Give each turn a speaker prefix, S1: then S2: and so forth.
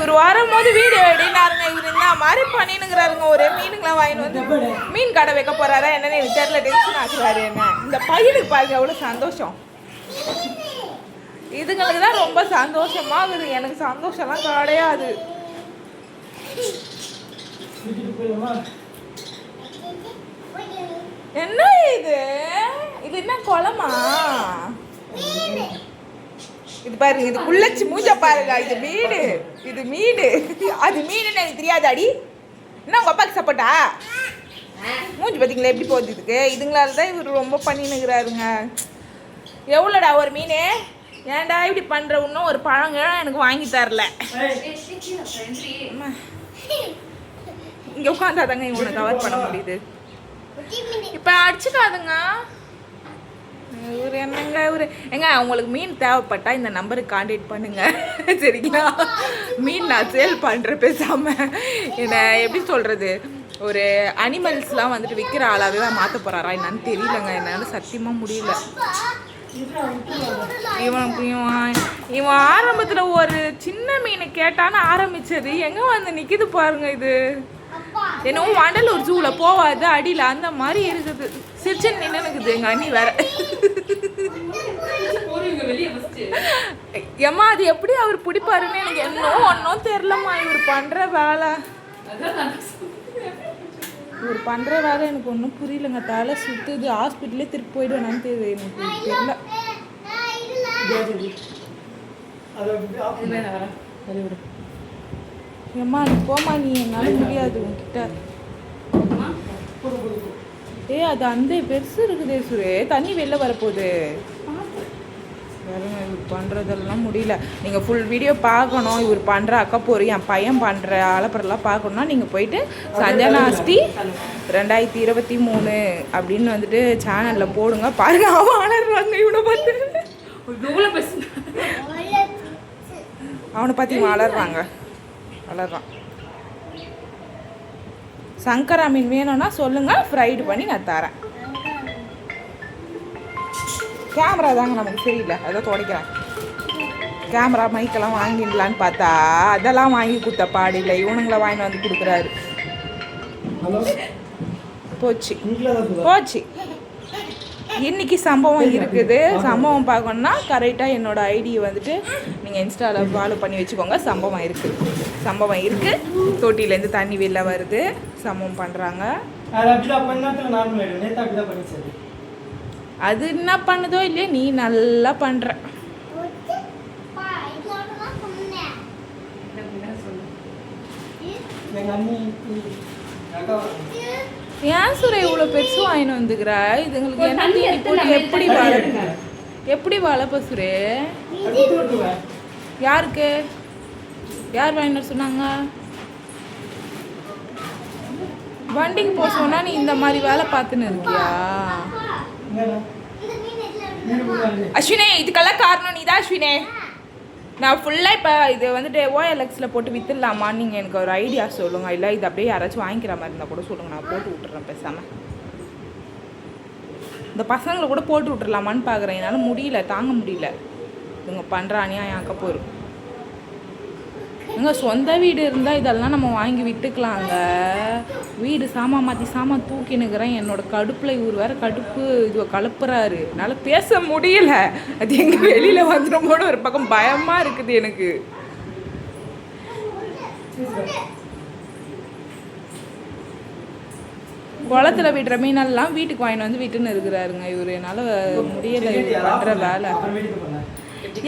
S1: இவர் வரும்போது வீடியோ எடுனாருங்க. இவர் என்ன மாதிரி பண்ணினுங்கிறாருங்க. ஒரே மீனுங்களாம் வாங்கிட்டு வந்து மீன் கடை வைக்க போறாரா என்னன்னு எனக்கு தெரியல. டென்ஷன் ஆகுறாரு என்ன. இந்த பையனுக்கு பாருங்க எவ்வளோ சந்தோஷம். இதுங்களுக்கு தான் ரொம்ப சந்தோஷமாகுது. எனக்கு சந்தோஷம்லாம் கிடையாது. என்ன இது? இது என்ன குளமா? இது பாருங்க, இது குள்ளச்சி மூஞ்ச பாருங்க. இது மீன், இது மீன், அது மீனுன்னு எனக்கு தெரியாதாடி. என்ன உங்க அப்பாக்கு சப்போட்டா? மூஞ்சி பார்த்தீங்களா எப்படி போகுது இதுக்கு? இதுங்களால தான் இவர் ரொம்ப பண்ணினுக்கிறாருங்க. எவ்வளோடா ஒரு மீன்? ஏன்டா இப்படி பண்ணுற? இன்னும் ஒரு பழங்கிழம் எனக்கு வாங்கி தரல. இங்கே உட்காந்தாதாங்க இவனை கவர் பண்ண முடியுது. இப்போ அடிச்சுக்காதுங்க இவர். என்னங்க இவர்? ஏங்க உங்களுக்கு மீன் தேவைப்பட்டா இந்த நம்பருக்கு கான்டாக்ட் பண்ணுங்க சரிங்களா? மீன் நான் சேல் பண்ணுறேன். பேசாமல் என்ன எப்படி சொல்கிறது, ஒரு அனிமல்ஸ்லாம் வந்துட்டு விற்கிற ஆளாகவே தான் மாற்ற போகிறாரா என்னன்னு தெரியலங்க. என்னால் சத்தியமாக முடியல. இவன் ஆரம்பத்தில் ஒரு சின்ன மீனை கேட்டான்னு ஆரம்பிச்சது எங்கே வந்து நிற்கிது பாருங்க. இது என்னவோ வண்டலூர் ஜூவில் போவாது அடியில் அந்த மாதிரி இருக்குது. சிரிச்சன் நின்னுக்குது எங்கள் அண்ணி வேற. ஏம்மா அது எப்படி அவர் பிடிப்பாருன்னு எனக்கு ஒன்றும் தெரிலம்மா. இவர் பண்ணுற வேலை எனக்கு ஒன்றும் புரியலங்க. தலை சுற்றுது. ஹாஸ்பிட்டலே திருப்பி போயிடுவேன்னு தெரியுது. எனக்கு தெரியல. ஏம்மா நீ போமா, நீ என்னால் முடியாது உன்கிட்ட. அது அந்த பெருசு இருக்குதே சுரே. தண்ணி வெளில வரப்போகுது. வேறுங்க இவர் பண்ணுறதெல்லாம் முடியல. நீங்கள் ஃபுல் வீடியோ பார்க்கணும். இவர் பண்ணுற அக்கப்போரு என் பையன் பண்ணுற அலப்பறெல்லாம் பார்க்கணுன்னா நீங்கள் போயிட்டு சஞ்சனாஸ்டி 2023 அப்படின்னு வந்துட்டு சேனலில் போடுங்க. பாருங்க அவன் வளர்றாங்க. இவனை பார்த்து அவனை பார்த்து வளர்றாங்க. வளர்றான். சங்கரா மீன் வேணும்னா சொல்லுங்கள், ஃப்ரைடு பண்ணி நான் தரேன். கேமரா தாங்க நமக்கு தெரியல, அதான் துடைக்கிறேன். கேமரா மைக்கெல்லாம் வாங்கிடலான்னு பார்த்தா அதெல்லாம் வாங்கி கொடுத்த பாடில்லை. இவனுங்களை வாங்கிட்டு வந்து கொடுக்குறாரு. போச்சு போச்சு. இன்னைக்கு சம்பவம் இருக்குது. சம்பவம் பார்க்கணுன்னா கரெக்டாக என்னோடய ஐடியை வந்துட்டு நீங்கள் இன்ஸ்டாவில் ஃபாலோ பண்ணி வச்சுக்கோங்க. சம்பவம் இருக்குது. தொட்டிலேருந்து தண்ணி வெளில வருது. சம்பவம் பண்ணுறாங்க. அது என்ன பண்ணுதோ இல்லையா, நீ நல்லா பண்ணுற. ஏன் சுரே இவ்வளோ பெருசு வாங்கின்னு வந்துக்கிறா? இதுங்களுக்கு என்ன தீனி போட்டு எப்படி வளர்ப்ப சுரே? யாருக்கு யார் வாங்கிட்டு சொன்னாங்க? வண்டிக்கு போக சொன்னா நீ இந்த மாதிரி வேலை பார்த்துன்னு இருக்கியா? அஸ்வினே இதுக்கெல்லாம் காரணம் நீ தான் அஸ்வினே. நான் ஃபுல்லாக இப்போ இது வந்துட்டு OLXில் போட்டு விற்றுடலாமான்னு நீங்கள் எனக்கு ஒரு ஐடியா சொல்லுங்கள். இல்லை இது அப்படியே யாராச்சும் வாங்கிக்கிற மாதிரி இருந்தால் கூட சொல்லுங்கள், நான் போட்டு விட்டுறேன் பேசாமல். இந்த பசங்களை கூட போட்டு விட்டுறலாமான்னு பார்க்குறேன். என்னால் முடியல, தாங்க முடியல. இவங்க பண்ணுற அநியாயம் அக்க போயிடும். எங்கள் சொந்த வீடு இருந்தால் இதெல்லாம் நம்ம வாங்கி விட்டுக்கலாங்க. வீடு சாமான் மாற்றி சாமான் தூக்கினுக்கிறேன். என்னோட கடுப்பில் இவர் வேறு கடுப்பு இது கலப்புறாரு. என்னால் பேச முடியல. அது எங்கள் வெளியில் வந்துடும்போது ஒரு பக்கம் பயமாக இருக்குது எனக்கு. குளத்தில் விடுற மீனெல்லாம் வீட்டுக்கு வாங்கிட்டு வந்து விட்டுன்னு இருக்கிறாருங்க இவர். என்னால் முடியலை இவர் பண்ணுற வேலை.